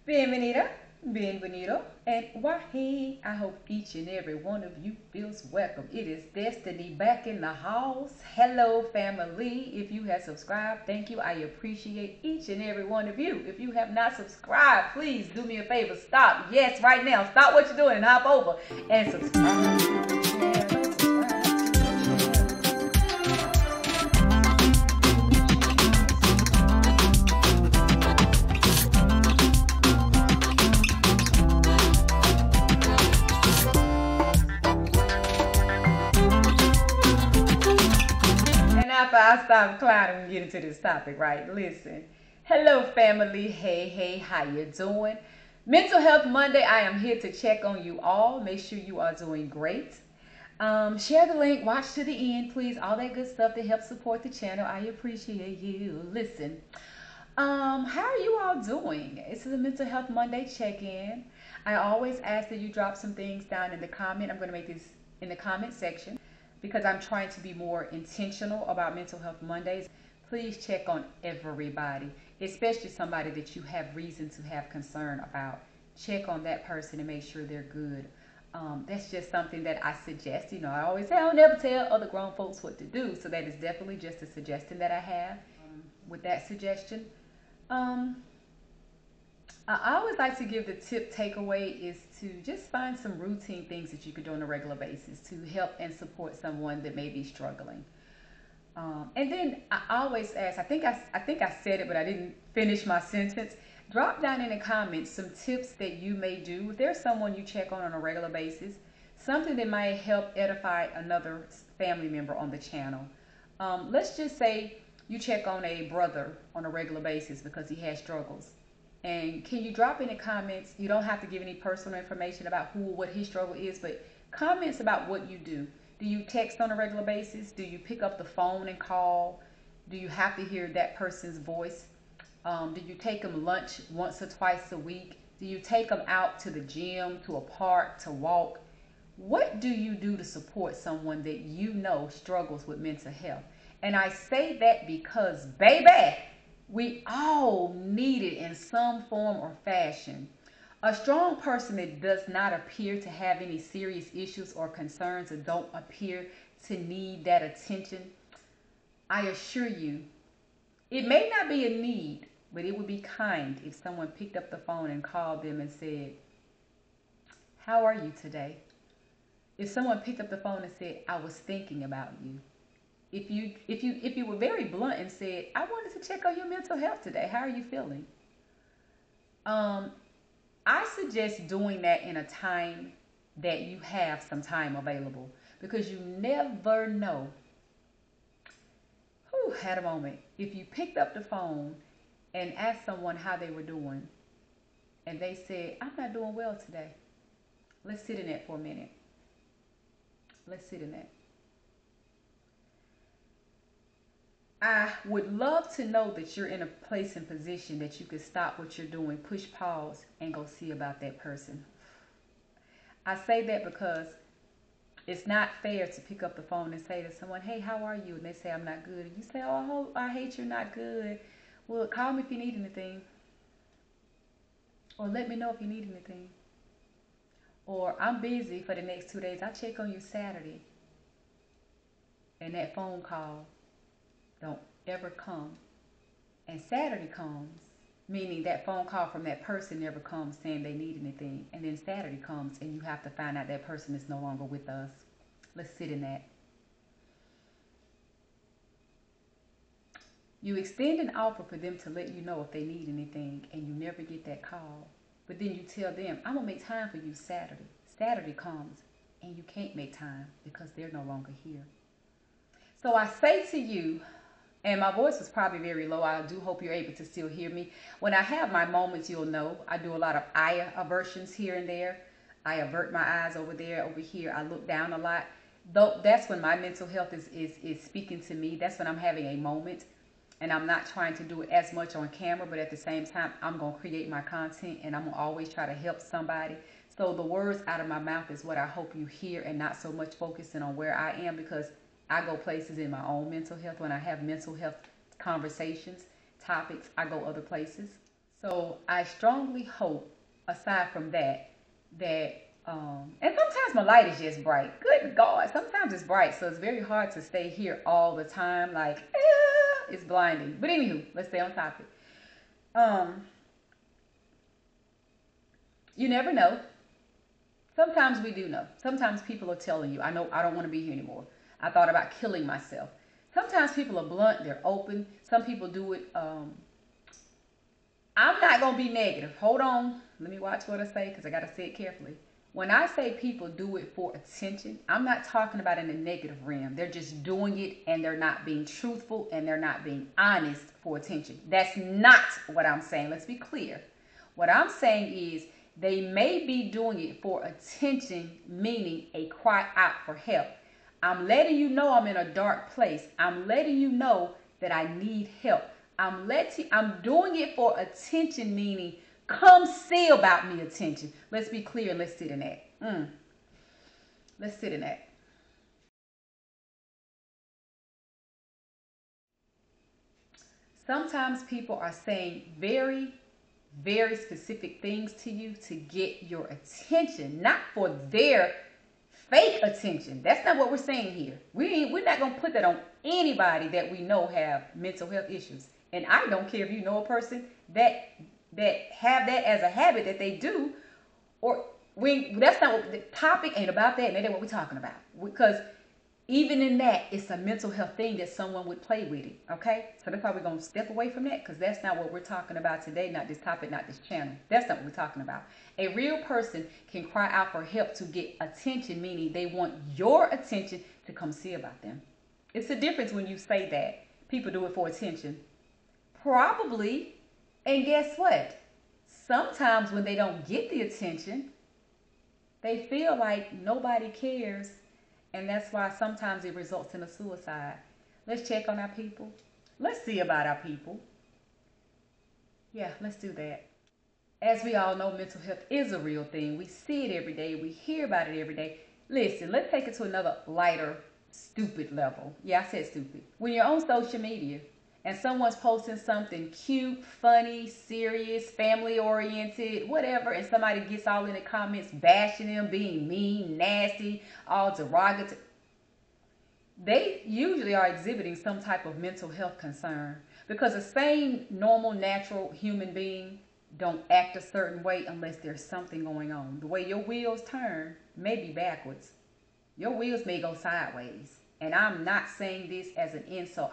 Bienvenida, bienvenido, and wahi. I hope each and every one of you feels welcome. It is Destiny back in the house. Hello, family. If you have subscribed, thank you. I appreciate each and every one of you. If you have not subscribed, please do me a favor. Stop. Yes, right now. Stop what you're doing and hop over and subscribe to the channel. After I stop clowning and get into this topic, right? Listen. Hello, family. Hey, how you doing? Mental Health Monday. I am here to check on you all. Make sure you are doing great. Share the link. Watch to the end, please. All that good stuff to help support the channel. I appreciate you. Listen. How are you all doing? This is a Mental Health Monday check-in. I always ask that you drop some things down in the comment. I'm going to make this in the comment section, because I'm trying to be more intentional about Mental Health Mondays. Please check on everybody, especially somebody that you have reason to have concern about. Check on that person and make sure they're good. That's just something that I suggest. You know, I always say I'll never tell other grown folks what to do. So that is definitely just a suggestion that I have. With that suggestion, I always like to give the tip takeaway is to just find some routine things that you can do on a regular basis to help and support someone that may be struggling. And then I always ask, I think I said it, but I didn't finish my sentence. Drop down in the comments some tips that you may do. If there's someone you check on a regular basis, something that might help edify another family member on the channel. Let's just say you check on a brother on a regular basis because he has struggles. And can you drop in the comments? You don't have to give any personal information about who or what his struggle is, but comments about what you do. Do you text on a regular basis? Do you pick up the phone and call? Do you have to hear that person's voice? Do you take them lunch once or twice a week? Do you take them out to the gym, to a park, to walk? What do you do to support someone that you know struggles with mental health? And I say that because, baby, we all need it in some form or fashion. A strong person that does not appear to have any serious issues or concerns, or don't appear to need that attention, I assure you, it may not be a need, but it would be kind if someone picked up the phone and called them and said, "How are you today?" If someone picked up the phone and said, "I was thinking about you." If you were very blunt and said, "I wanted to check on your mental health today. How are you feeling?" I suggest doing that in a time that you have some time available, because you never know. Who had a moment. If you picked up the phone and asked someone how they were doing, and they said, "I'm not doing well today." Let's sit in that for a minute. Let's sit in that. I would love to know that you're in a place and position that you could stop what you're doing, push pause, and go see about that person. I say that because it's not fair to pick up the phone and say to someone, "Hey, how are you?" And they say, "I'm not good." And you say, "Oh, I hate you're not good. Well, call me if you need anything. Or let me know if you need anything. Or I'm busy for the next 2 days. I'll check on you Saturday." And that phone call don't ever come, and Saturday comes, meaning that phone call from that person never comes saying they need anything, and then Saturday comes and you have to find out that person is no longer with us. Let's sit in that. You extend an offer for them to let you know if they need anything, and you never get that call, but then you tell them, "I'm gonna make time for you Saturday." Saturday comes and you can't make time because they're no longer here. So I say to you, and my voice was probably very low. I do hope you're able to still hear me. When I have my moments, you'll know. I do a lot of eye aversions here and there. I avert my eyes over there, over here. I look down a lot. Though that's when my mental health is speaking to me. That's when I'm having a moment. And I'm not trying to do it as much on camera, but at the same time, I'm going to create my content, and I'm going to always try to help somebody. So the words out of my mouth is what I hope you hear, and not so much focusing on where I am, because I go places in my own mental health. When I have mental health conversations, topics, I go other places. So I strongly hope, aside from that, and sometimes my light is just bright. Good God, sometimes it's bright, so it's very hard to stay here all the time. Like, it's blinding. But anywho, let's stay on topic. Um, you never know. Sometimes we do know. Sometimes people are telling you, I know I don't want to be here anymore. I thought about killing myself. Sometimes people are blunt, they're open. Some people do it. I'm not going to be negative. Hold on. Let me watch what I say because I got to say it carefully. When I say people do it for attention, I'm not talking about in the negative realm. They're just doing it and they're not being truthful and they're not being honest for attention. That's not what I'm saying. Let's be clear. What I'm saying is they may be doing it for attention, meaning a cry out for help. I'm letting you know I'm in a dark place. I'm letting you know that I need help. I'm doing it for attention, meaning come see about me attention. Let's be clear and let's sit in that. Let's sit in that. Sometimes people are saying very, very specific things to you to get your attention, not for their fake attention. That's not what we're saying here. We're not gonna put that on anybody that we know have mental health issues. And I don't care if you know a person that have that as a habit that they do, or that's not what the topic ain't about that, and that ain't what we're talking about. Because even in that, it's a mental health thing that someone would play with it. Okay, so that's why we're gonna step away from that, because that's not what we're talking about today. Not this topic, not this channel. That's not what we're talking about. A real person can cry out for help to get attention, meaning they want your attention to come see about them. It's a difference when you say that people do it for attention. Probably. And guess what? Sometimes when they don't get the attention, they feel like nobody cares. And that's why sometimes it results in a suicide. Let's check on our people. Let's see about our people. Yeah, let's do that. As we all know, mental health is a real thing. We see it every day. We hear about it every day. Listen, let's take it to another lighter, stupid level. Yeah, I said stupid. When you're on social media and someone's posting something cute, funny, serious, family oriented, whatever, and somebody gets all in the comments bashing them, being mean, nasty, all derogatory, they usually are exhibiting some type of mental health concern, because the same normal, natural human being don't act a certain way unless there's something going on. The way your wheels turn may be backwards. Your wheels may go sideways. And I'm not saying this as an insult.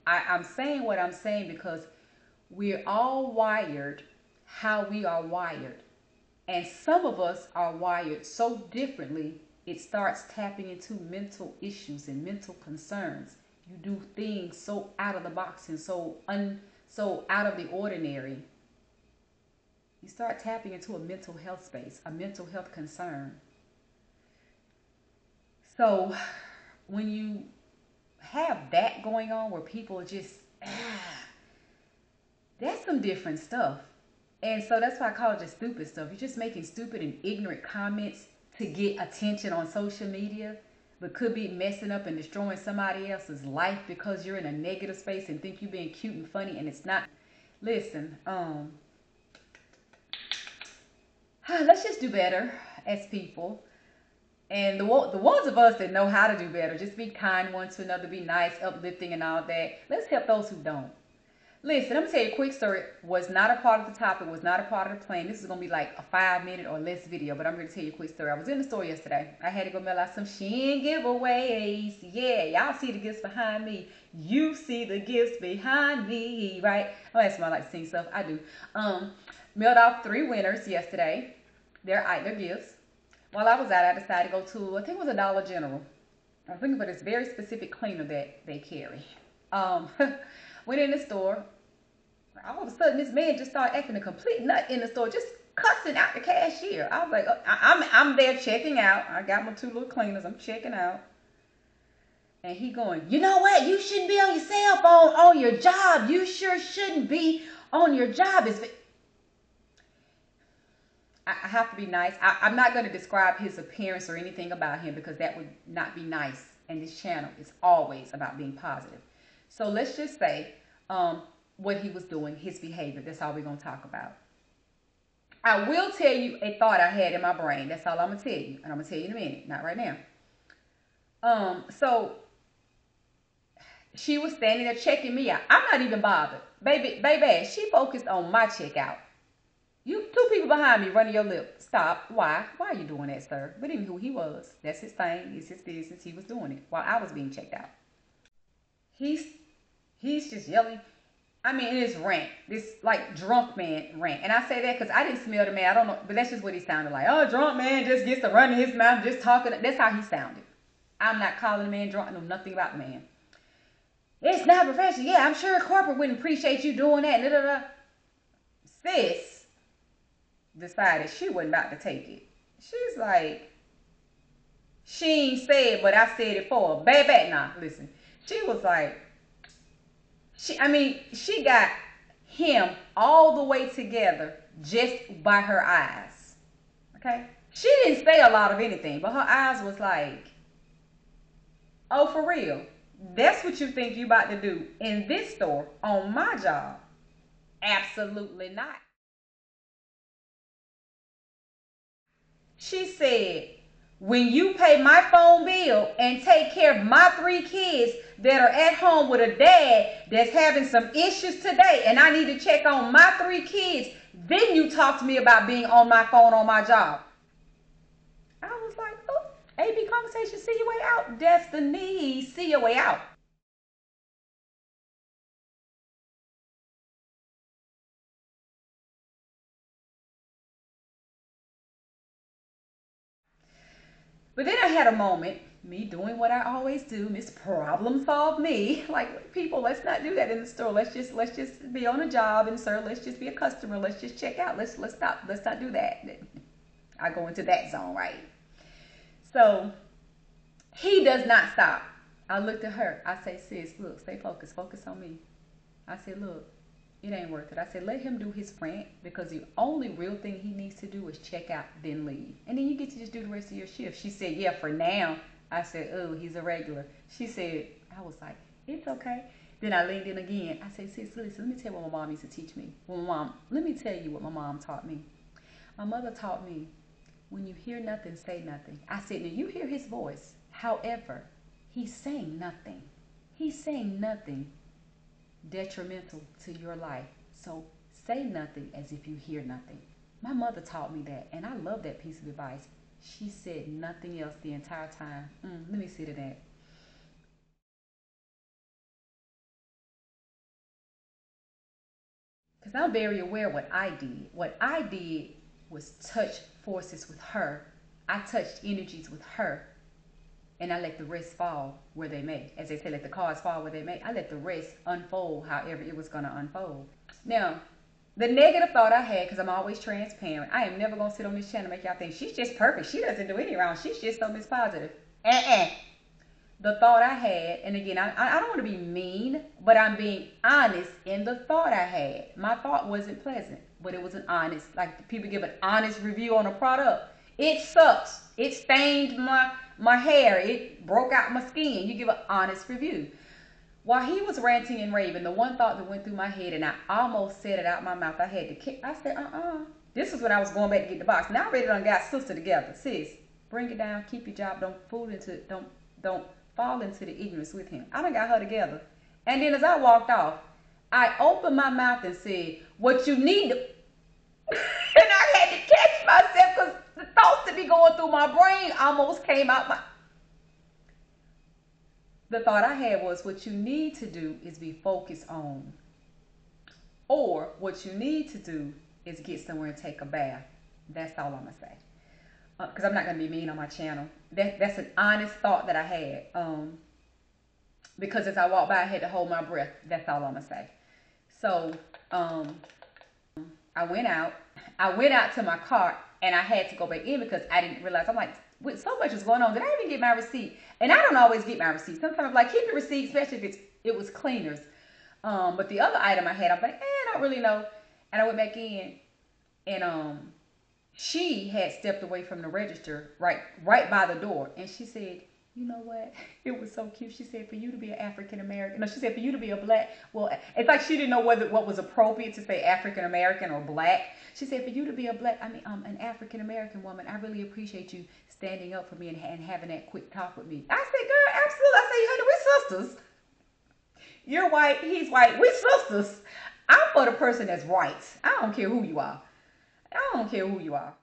I'm saying what I'm saying because we're all wired how we are wired. And some of us are wired so differently, it starts tapping into mental issues and mental concerns. You do things so out of the box and so out of the ordinary. You start tapping into a mental health space, a mental health concern. So when you have that going on where people just, that's some different stuff. And so that's why I call it just stupid stuff. You're just making stupid and ignorant comments to get attention on social media, but could be messing up and destroying somebody else's life because you're in a negative space and think you're being cute and funny and it's not. Listen, let's just do better as people. And the ones of us that know how to do better, just be kind one to another, be nice, uplifting and all that. Let's help those who don't. Listen, I'm going to tell you a quick story. Was not a part of the topic, was not a part of the plan. This is going to be like a 5-minute or less video, but I'm going to tell you a quick story. I was in the store yesterday. I had to go mail out some Shein giveaways. Yeah, y'all see the gifts behind me. You see the gifts behind me, right? Oh, that's why I like to sing stuff. I do. Mailed off 3 winners yesterday. Their gifts. While I was out, I decided to go to, I think it was a Dollar General. I was looking for this very specific cleaner that they carry. Went in the store. All of a sudden, this man just started acting a complete nut in the store, just cussing out the cashier. I was like, I'm there checking out. I got my 2 little cleaners. I'm checking out. And he going, you know what? You shouldn't be on your cell phone on your job. You sure shouldn't be on your job. I have to be nice. I'm not going to describe his appearance or anything about him because that would not be nice. And this channel is always about being positive. So let's just say what he was doing, his behavior. That's all we're going to talk about. I will tell you a thought I had in my brain. That's all I'm going to tell you. And I'm going to tell you in a minute. Not right now. So she was standing there checking me out. I'm not even bothered. Baby, she focused on my checkout. You two people behind me running your lip. Stop. Why? Why are you doing that, sir? But even who he was. That's his thing. It's his business. He was doing it while I was being checked out. He's just yelling. I mean, it's rant. This like drunk man rant. And I say that because I didn't smell the man. I don't know. But that's just what he sounded like. Oh, drunk man just gets to run in his mouth, just talking. That's how he sounded. I'm not calling the man drunk. I know nothing about the man. It's not professional. Yeah, I'm sure corporate wouldn't appreciate you doing that. Da, da, da. Sis decided she wasn't about to take it. She's like, Shein said, but I said it for her. Baby, nah, listen. She was like, she got him all the way together just by her eyes. Okay? She didn't say a lot of anything, but her eyes was like, oh, for real? That's what you think you about to do in this store on my job? Absolutely not. She said, when you pay my phone bill and take care of my 3 kids that are at home with a dad that's having some issues today, and I need to check on my 3 kids, then you talk to me about being on my phone on my job. I was like, oh, AB conversation, see your way out. Destiny, see your way out. But then I had a moment, me doing what I always do, Miss Problem Solve me. Like, people, let's not do that in the store. Let's just be on a job, and sir, let's just be a customer. Let's just check out. Let's stop. Let's not do that. I go into that zone, right? So he does not stop. I looked at her. I say, sis, look, stay focused. Focus on me. I said, look, it ain't worth it. I said, let him do his rant, because the only real thing he needs to do is check out, then leave. And then you get to just do the rest of your shift. She said, yeah, for now. I said, oh, he's a regular. She said, I was like, it's okay. Then I leaned in again. I said, sis, listen, let me tell you what my mom used to teach me. Let me tell you what my mom taught me. My mother taught me, when you hear nothing, say nothing. I said, now you hear his voice. However, he's saying nothing. He's saying nothing detrimental to your life. So say nothing as if you hear nothing. My mother taught me that, and I love that piece of advice. She said nothing else the entire time. Let me sit in that. Because I'm very aware what I did. What I did was touch forces with her. I touched energies with her, and I let the rest fall where they may. As they say, let the cards fall where they may. I let the rest unfold however it was going to unfold. Now, the negative thought I had, because I'm always transparent, I am never going to sit on this channel and make y'all think she's just perfect. She doesn't do any wrong. She's just so Miss Positive. The thought I had, and again, I don't want to be mean, but I'm being honest in the thought I had. My thought wasn't pleasant, but it was an honest, like people give an honest review on a product. It sucks. It stained my hair. It broke out my skin. You give an honest review. While he was ranting and raving, the one thought that went through my head, and I almost said it out my mouth, I had to kick. I said, This is when I was going back to get the box. Now I already done got sister together. Sis, bring it down. Keep your job. Don't fall into the ignorance with him. I done got her together. And then as I walked off, I opened my mouth and said, what you need to... and I had to catch myself because the thoughts that be going through my brain almost came out my... The thought I had was, what you need to do is be focused on. Or what you need to do is get somewhere and take a bath. That's all I'm going to say. Because I'm not going to be mean on my channel. That's an honest thought that I had. Because as I walked by, I had to hold my breath. That's all I'm going to say. So, I went out. I went out to my car, and I had to go back in because I didn't realize. I'm like, with so much was going on, did I even get my receipt? And I don't always get my receipt. Sometimes I'm like, keep your receipt, especially if it was cleaners. But the other item I had, I'm like, I don't really know. And I went back in, and she had stepped away from the register right by the door, and she said, You know what? It was so cute. She said, for you to be an African American. No, she said, for you to be a black. Well, it's like she didn't know what was appropriate to say African American or black. She said, for you to be a black, an African American woman, I really appreciate you standing up for me and having that quick talk with me. I said, girl, absolutely. I said, honey, we're sisters. You're white, he's white. We're sisters. I'm for the person that's right. I don't care who you are. I don't care who you are.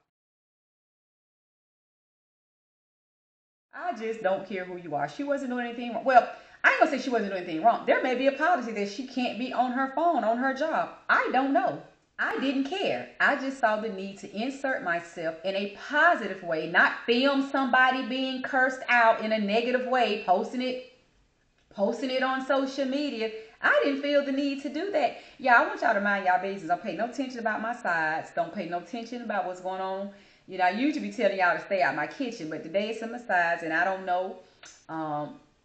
I just don't care who you are. She wasn't doing anything wrong. Well, I ain't gonna say she wasn't doing anything wrong. There may be a policy that she can't be on her phone, on her job. I don't know. I didn't care. I just saw the need to insert myself in a positive way, not film somebody being cursed out in a negative way, posting it on social media. I didn't feel the need to do that. Yeah, I want y'all to mind y'all business. Don't pay no attention about my sides. Don't pay no attention about what's going on. You know, I usually be telling y'all to stay out my kitchen, but today it's in my sides, and I don't know.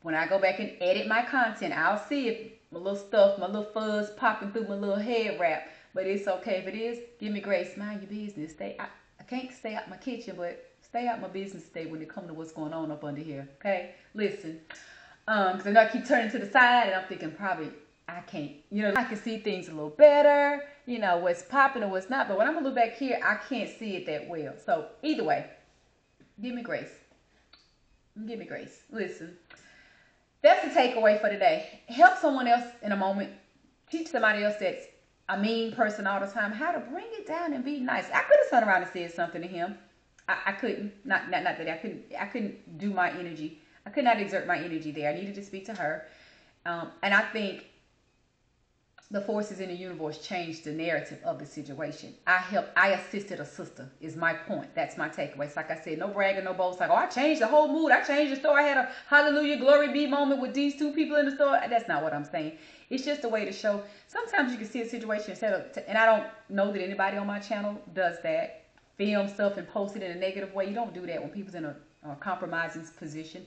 When I go back and edit my content, I'll see if my little stuff, my little fuzz popping through my little head wrap. But it's okay. If it is, give me grace. Mind your business. I can't stay out my kitchen, but stay out my business today when it comes to what's going on up under here. Okay? Listen. Because I know I keep turning to the side, and I'm thinking probably I can't, I can see things a little better, what's popping or what's not. But when I'm a little back here, I can't see it that well. So either way, give me grace. Give me grace. Listen, that's the takeaway for today. Help someone else in a moment. Teach somebody else that's a mean person all the time how to bring it down and be nice. I could have turned around and said something to him. I couldn't. Not that I couldn't do my energy. I could not exert my energy there. I needed to speak to her. And I think the forces in the universe changed the narrative of the situation. I assisted a sister, is my point. That's my takeaway. So like I said, no bragging, no boast. Like, oh, I changed the whole mood. I changed the store. I had a hallelujah, glory be moment with these two people in the store. That's not what I'm saying. It's just a way to show. Sometimes you can see a situation and I don't know that anybody on my channel does that. Film stuff and post it in a negative way. You don't do that when people's in a compromising position.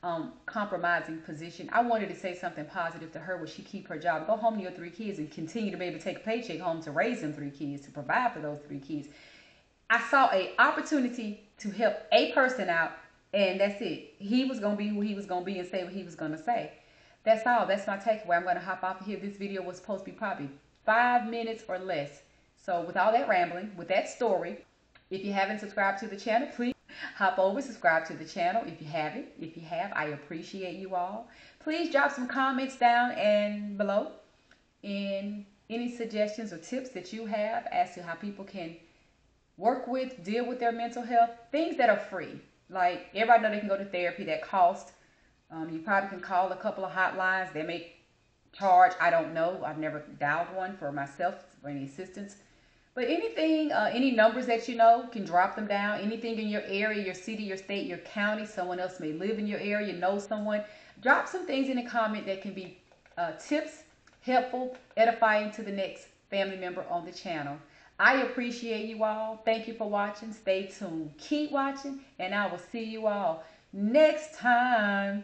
I wanted to say something positive to her where she keep her job, go home to your 3 kids and continue to be able to take a paycheck home to raise them 3 kids, to provide for those 3 kids. I saw a opportunity to help a person out, and that's it. He was going to be who he was going to be and say what he was going to say. That's all. That's my takeaway. I'm going to hop off of here. This video was supposed to be probably 5 minutes or less. So with all that rambling, with that story, if you haven't subscribed to the channel, please hop over, subscribe to the channel if you haven't. If you have, I appreciate you all. Please drop some comments down and below in any suggestions or tips that you have as to how people can deal with their mental health. Things that are free. Like, everybody know they can go to therapy that costs. You probably can call a couple of hotlines. They may charge. I don't know. I've never dialed one for myself for any assistance. But anything, any numbers that you know, can drop them down. Anything in your area, your city, your state, your county, someone else may live in your area, know someone. Drop some things in the comment that can be tips, helpful, edifying to the next family member on the channel. I appreciate you all. Thank you for watching. Stay tuned. Keep watching, and I will see you all next time.